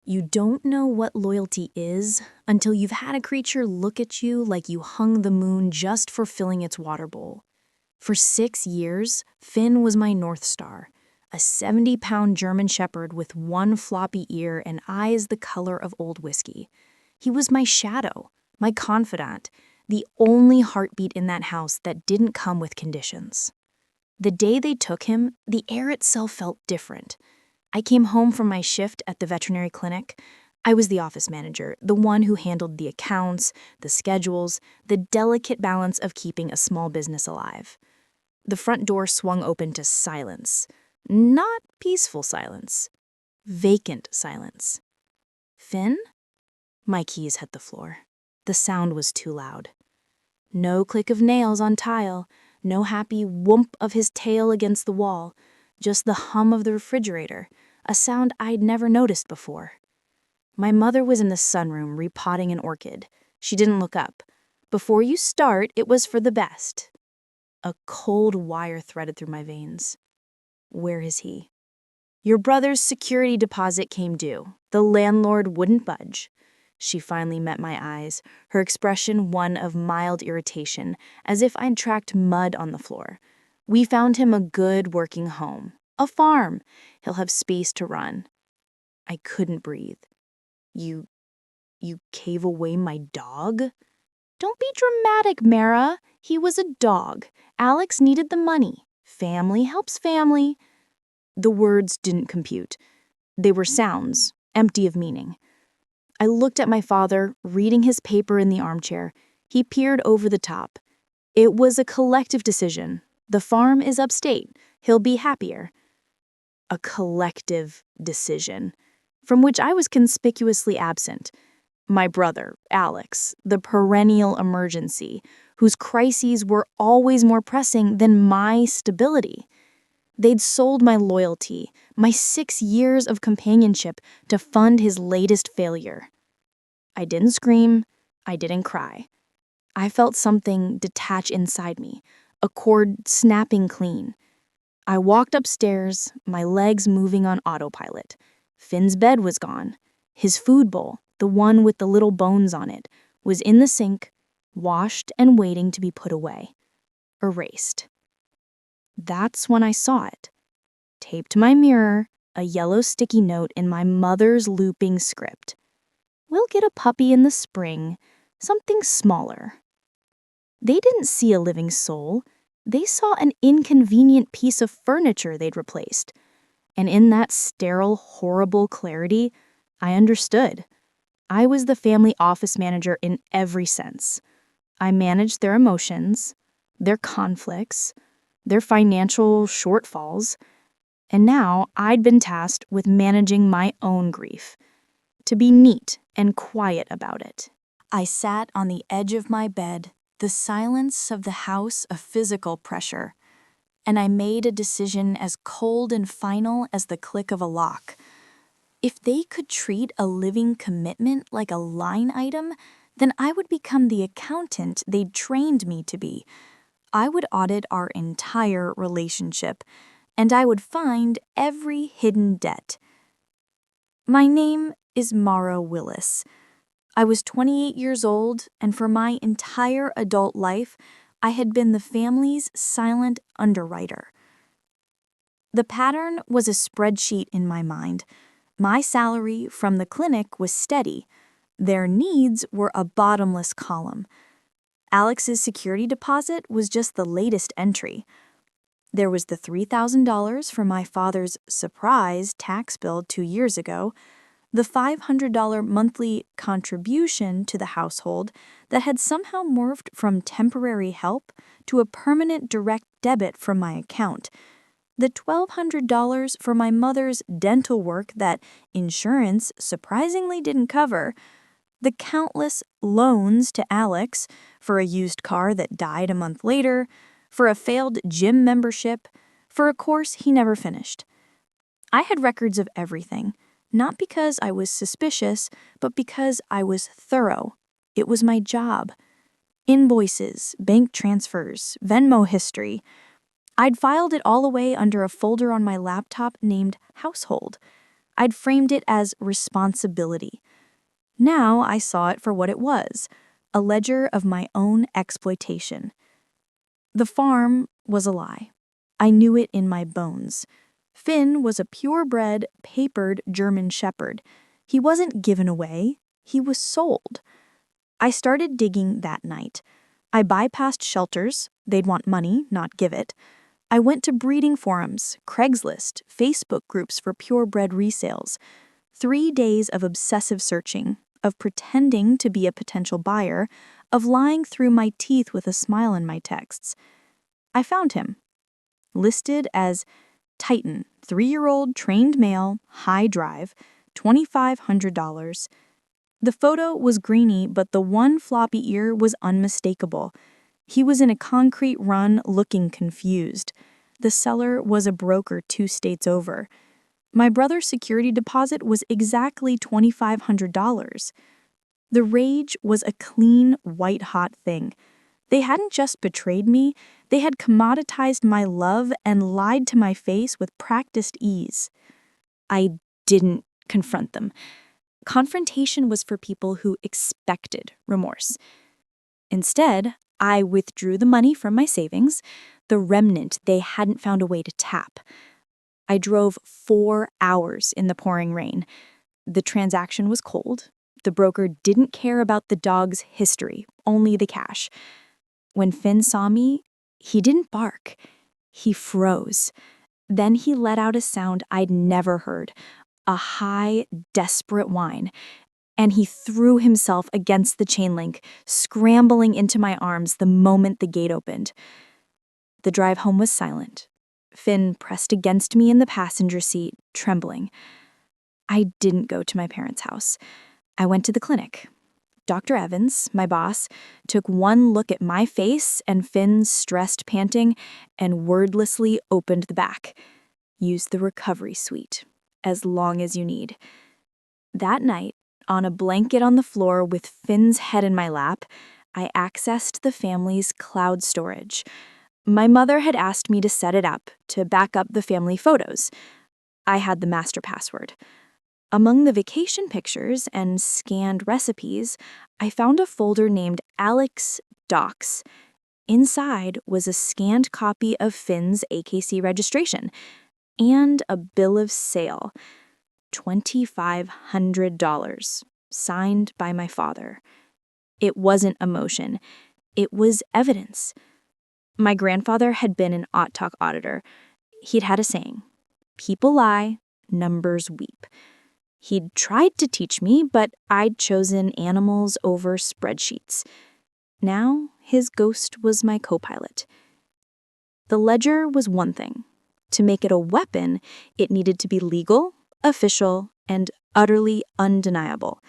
You don't know what loyalty is until you've had a creature look at you like you hung the moon just for filling its water bowl. For 6 years, Finn was my North Star, a 70-pound German Shepherd with one floppy ear and eyes the color of old whiskey. He was my shadow, my confidant, the only heartbeat in that house that didn't come with conditions. The day they took him, the air itself felt different. I came home from my shift at the veterinary clinic. I was the office manager, the one who handled the accounts, the schedules, the delicate balance of keeping a small business alive. The front door swung open to silence. Not peaceful silence. Vacant silence. Finn? My keys hit the floor. The sound was too loud. No click of nails on tile, no happy whoomp of his tail against the wall, just the hum of the refrigerator, a sound I'd never noticed before. My mother was in the sunroom repotting an orchid. She didn't look up. Before you start, it was for the best. A cold wire threaded through my veins. Where is he? Your brother's security deposit came due. The landlord wouldn't budge. She finally met my eyes, her expression one of mild irritation, as if I'd tracked mud on the floor. We found him a good working home. A farm. He'll have space to run. I couldn't breathe. You gave away my dog? Don't be dramatic, Mara. He was a dog. Alex needed the money. Family helps family. The words didn't compute. They were sounds, empty of meaning. I looked at my father, reading his paper in the armchair. He peered over the top. It was a collective decision. The farm is upstate. He'll be happier. A collective decision, from which I was conspicuously absent. My brother, Alex, the perennial emergency, whose crises were always more pressing than my stability. They'd sold my loyalty, my 6 years of companionship, to fund his latest failure. I didn't scream. I didn't cry. I felt something detach inside me, a cord snapping clean. I walked upstairs, my legs moving on autopilot. Finn's bed was gone. His food bowl, the one with the little bones on it, was in the sink, washed and waiting to be put away. Erased. That's when I saw it. Taped to my mirror, a yellow sticky note in my mother's looping script. We'll get a puppy in the spring, something smaller. They didn't see a living soul. They saw an inconvenient piece of furniture they'd replaced. And in that sterile, horrible clarity, I understood. I was the family office manager in every sense. I managed their emotions, their conflicts, their financial shortfalls, and now I'd been tasked with managing my own grief, to be neat and quiet about it. I sat on the edge of my bed, the silence of the house a physical pressure, and I made a decision as cold and final as the click of a lock. If they could treat a living commitment like a line item, then I would become the accountant they'd trained me to be. I would audit our entire relationship, and I would find every hidden debt. My name is Mara Willis. I was 28 years old, and for my entire adult life, I had been the family's silent underwriter. The pattern was a spreadsheet in my mind. My salary from the clinic was steady. Their needs were a bottomless column. Alex's security deposit was just the latest entry. There was the $3,000 for my father's surprise tax bill 2 years ago, the $500 monthly contribution to the household that had somehow morphed from temporary help to a permanent direct debit from my account, the $1,200 for my mother's dental work that insurance surprisingly didn't cover, the countless loans to Alex for a used car that died a month later, for a failed gym membership, for a course he never finished. I had records of everything, not because I was suspicious, but because I was thorough. It was my job. Invoices, bank transfers, Venmo history. I'd filed it all away under a folder on my laptop named Household. I'd framed it as responsibility. Now I saw it for what it was, a ledger of my own exploitation. The farm was a lie. I knew it in my bones. Finn was a purebred, papered German shepherd. He wasn't given away, he was sold. I started digging that night. I bypassed shelters, they'd want money, not give it. I went to breeding forums, Craigslist, Facebook groups for purebred resales. 3 days of obsessive searching, of pretending to be a potential buyer, of lying through my teeth with a smile in my texts. I found him. Listed as Titan, 3-year-old trained male, high drive, $2,500. The photo was grainy, but the one floppy ear was unmistakable. He was in a concrete run looking confused. The seller was a broker 2 states over. My brother's security deposit was exactly $2,500. The rage was a clean, white-hot thing. They hadn't just betrayed me, they had commoditized my love and lied to my face with practiced ease. I didn't confront them. Confrontation was for people who expected remorse. Instead, I withdrew the money from my savings, the remnant they hadn't found a way to tap. I drove 4 hours in the pouring rain. The transaction was cold. The broker didn't care about the dog's history, only the cash. When Finn saw me, he didn't bark. He froze. Then he let out a sound I'd never heard, a high, desperate whine, and he threw himself against the chain link, scrambling into my arms the moment the gate opened. The drive home was silent. Finn pressed against me in the passenger seat, trembling. I didn't go to my parents' house. I went to the clinic. Dr. Evans, my boss, took one look at my face and Finn's stressed panting and wordlessly opened the back. Use the recovery suite, as long as you need. That night, on a blanket on the floor with Finn's head in my lap, I accessed the family's cloud storage. My mother had asked me to set it up, to back up the family photos. I had the master password. Among the vacation pictures and scanned recipes, I found a folder named Alex Docs. Inside was a scanned copy of Finn's AKC registration and a bill of sale. $2,500, signed by my father. It wasn't emotion. It was evidence. My grandfather had been an talk auditor. He'd had a saying, people lie, numbers weep. He'd tried to teach me, but I'd chosen animals over spreadsheets. Now, his ghost was my co-pilot. The ledger was one thing. To make it a weapon, it needed to be legal, official, and utterly undeniable.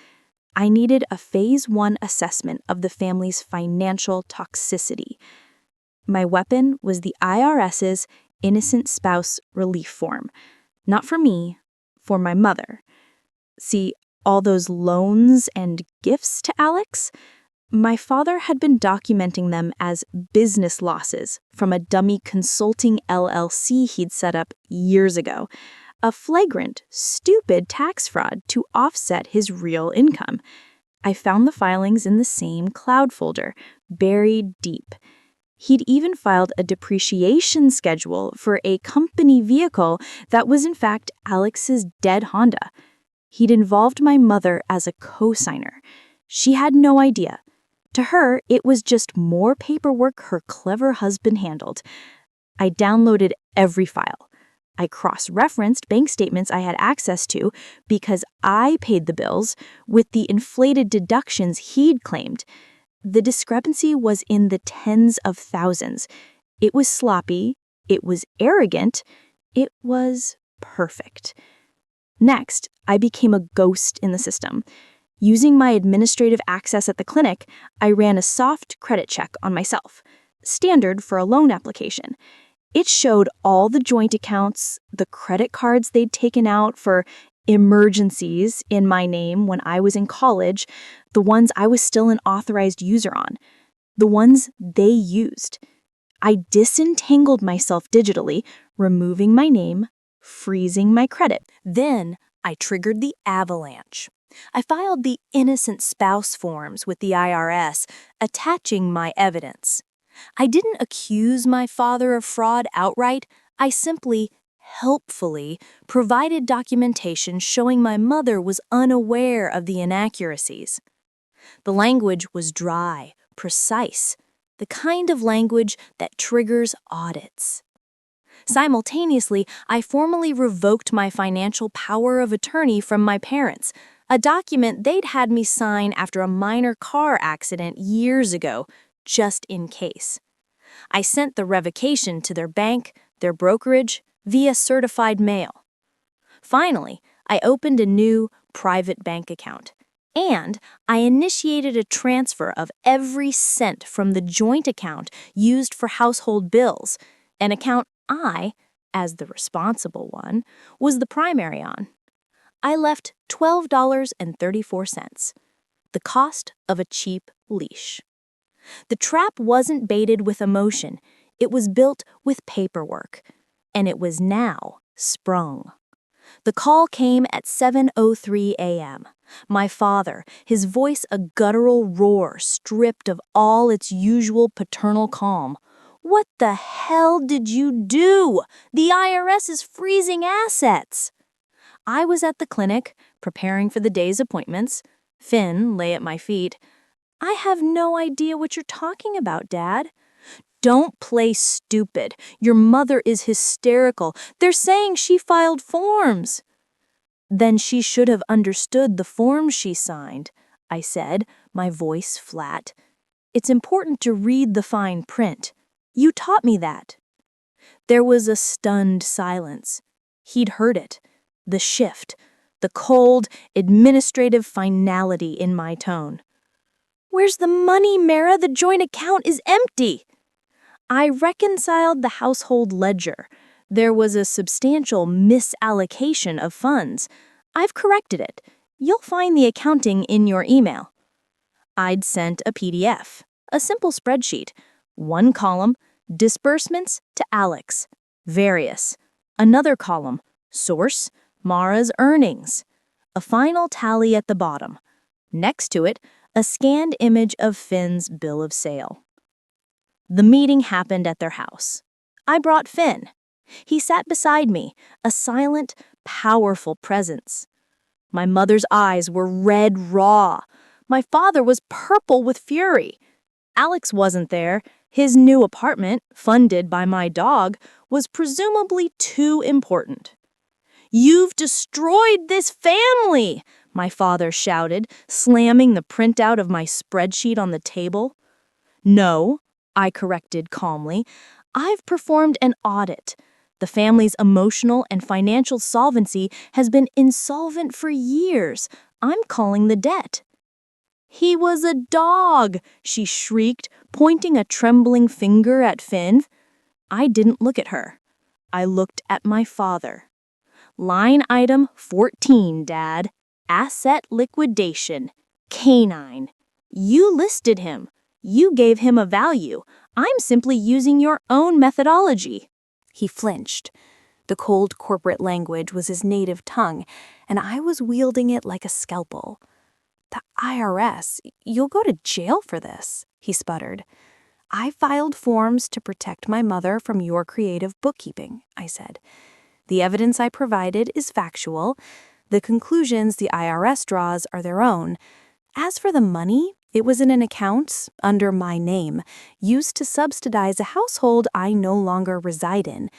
I needed a Phase 1 assessment of the family's financial toxicity. My weapon was the IRS's Innocent Spouse Relief Form. Not for me, for my mother. See, all those loans and gifts to Alex? My father had been documenting them as business losses from a dummy consulting LLC he'd set up years ago. A flagrant, stupid tax fraud to offset his real income. I found the filings in the same cloud folder, buried deep. He'd even filed a depreciation schedule for a company vehicle that was in fact Alex's dead Honda. He'd involved my mother as a co-signer. She had no idea. To her, it was just more paperwork her clever husband handled. I downloaded every file. I cross-referenced bank statements I had access to because I paid the bills with the inflated deductions he'd claimed. The discrepancy was in the tens of thousands. It was sloppy. It was arrogant. It was perfect. Next, I became a ghost in the system. Using my administrative access at the clinic, I ran a soft credit check on myself, standard for a loan application. It showed all the joint accounts, the credit cards they'd taken out for emergencies in my name when I was in college, the ones I was still an authorized user on, the ones they used. I disentangled myself digitally, removing my name, freezing my credit. Then I triggered the avalanche. I filed the innocent spouse forms with the IRS, attaching my evidence. I didn't accuse my father of fraud outright. I simply, helpfully, provided documentation showing my mother was unaware of the inaccuracies. The language was dry, precise, the kind of language that triggers audits. Simultaneously, I formally revoked my financial power of attorney from my parents, a document they'd had me sign after a minor car accident years ago, just in case. I sent the revocation to their bank, their brokerage, via certified mail. Finally, I opened a new private bank account, and I initiated a transfer of every cent from the joint account used for household bills, an account I, as the responsible one, was the primary on. I left $12.34, the cost of a cheap leash. The trap wasn't baited with emotion, it was built with paperwork, and it was now sprung. The call came at 7:03 a.m. My father, his voice a guttural roar stripped of all its usual paternal calm. "What the hell did you do? The IRS is freezing assets." I was at the clinic, preparing for the day's appointments. Finn lay at my feet. "I have no idea what you're talking about, Dad." "Don't play stupid. Your mother is hysterical. They're saying she filed forms." "Then she should have understood the forms she signed," I said, my voice flat. "It's important to read the fine print. You taught me that." There was a stunned silence. He'd heard it. The shift, the cold, administrative finality in my tone. "Where's the money, Mara? The joint account is empty." I reconciled the household ledger. There was a substantial misallocation of funds. I've corrected it. You'll find the accounting in your email. I'd sent a PDF, a simple spreadsheet. One column, disbursements to Alex. Various. Another column, source, Mara's earnings. A final tally at the bottom. Next to it, a scanned image of Finn's bill of sale. The meeting happened at their house. I brought Finn. He sat beside me, a silent, powerful presence. My mother's eyes were red raw. My father was purple with fury. Alex wasn't there. His new apartment, funded by my dog, was presumably too important. "You've destroyed this family!" my father shouted, slamming the printout of my spreadsheet on the table. "No," I corrected calmly. "I've performed an audit. The family's emotional and financial solvency has been insolvent for years. I'm calling the debt." "He was a dog!" she shrieked, pointing a trembling finger at Finn. I didn't look at her. I looked at my father. "Line item 14, Dad. Asset liquidation. Canine. You listed him. You gave him a value. I'm simply using your own methodology." He flinched. The cold corporate language was his native tongue, and I was wielding it like a scalpel. "The IRS, you'll go to jail for this," he sputtered. "I filed forms to protect my mother from your creative bookkeeping," I said. "The evidence I provided is factual. The conclusions the IRS draws are their own. As for the money, it was in an account under my name, used to subsidize a household I no longer reside in.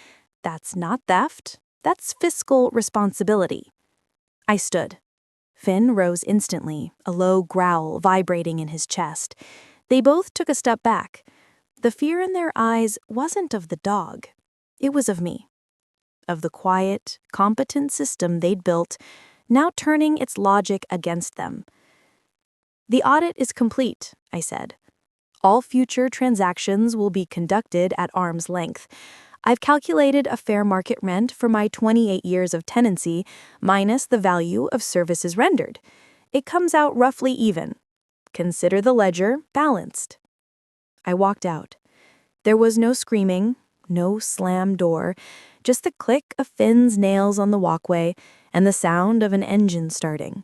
That's not theft. That's fiscal responsibility." I stood. Finn rose instantly, a low growl vibrating in his chest. They both took a step back. The fear in their eyes wasn't of the dog. It was of me. Of the quiet, competent system they'd built, now turning its logic against them. "The audit is complete," I said. "All future transactions will be conducted at arm's length. I've calculated a fair market rent for my 28 years of tenancy minus the value of services rendered. It comes out roughly even. Consider the ledger balanced." I walked out. There was no screaming, no slam door, just the click of Finn's nails on the walkway and the sound of an engine starting.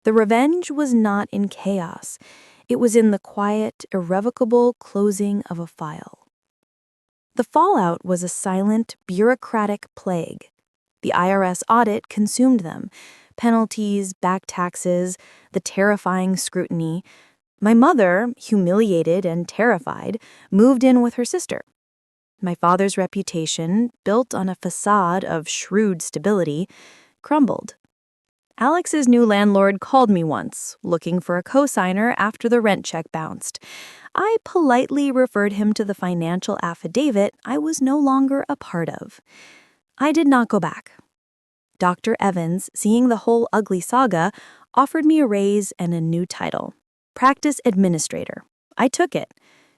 The revenge was not in chaos. It was in the quiet, irrevocable closing of a file. The fallout was a silent, bureaucratic plague. The IRS audit consumed them. Penalties, back taxes, the terrifying scrutiny. My mother, humiliated and terrified, moved in with her sister. My father's reputation, built on a facade of shrewd stability, crumbled. Alex's new landlord called me once, looking for a cosigner after the rent check bounced. I politely referred him to the financial affidavit I was no longer a part of. I did not go back. Dr. Evans, seeing the whole ugly saga, offered me a raise and a new title, practice administrator. I took it.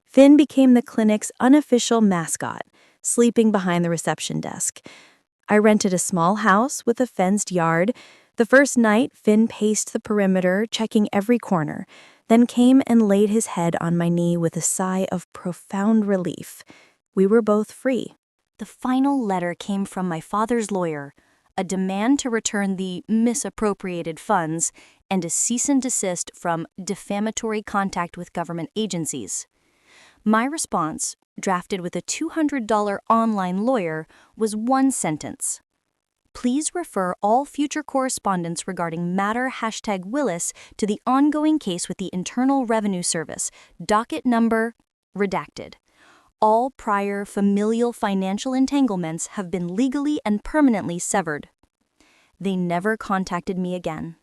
Finn became the clinic's unofficial mascot, sleeping behind the reception desk. I rented a small house with a fenced yard. The first night, Finn paced the perimeter, checking every corner, then came and laid his head on my knee with a sigh of profound relief. We were both free. The final letter came from my father's lawyer, a demand to return the misappropriated funds and a cease and desist from defamatory contact with government agencies. My response, drafted with a $200 online lawyer, was one sentence. Please refer all future correspondence regarding matter #Willis to the ongoing case with the Internal Revenue Service, docket number redacted. All prior familial financial entanglements have been legally and permanently severed. They never contacted me again.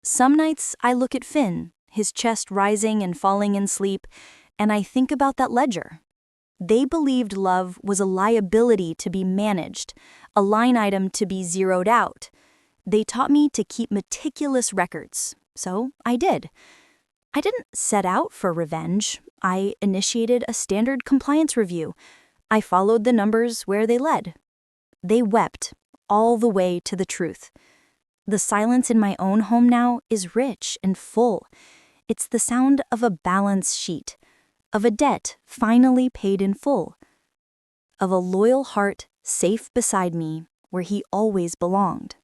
Some nights I look at Finn, his chest rising and falling in sleep, and I think about that ledger. They believed love was a liability to be managed, a line item to be zeroed out. They taught me to keep meticulous records, so I did. I didn't set out for revenge. I initiated a standard compliance review. I followed the numbers where they led. They wept all the way to the truth. The silence in my own home now is rich and full. It's the sound of a balance sheet, of a debt finally paid in full, of a loyal heart safe beside me where he always belonged.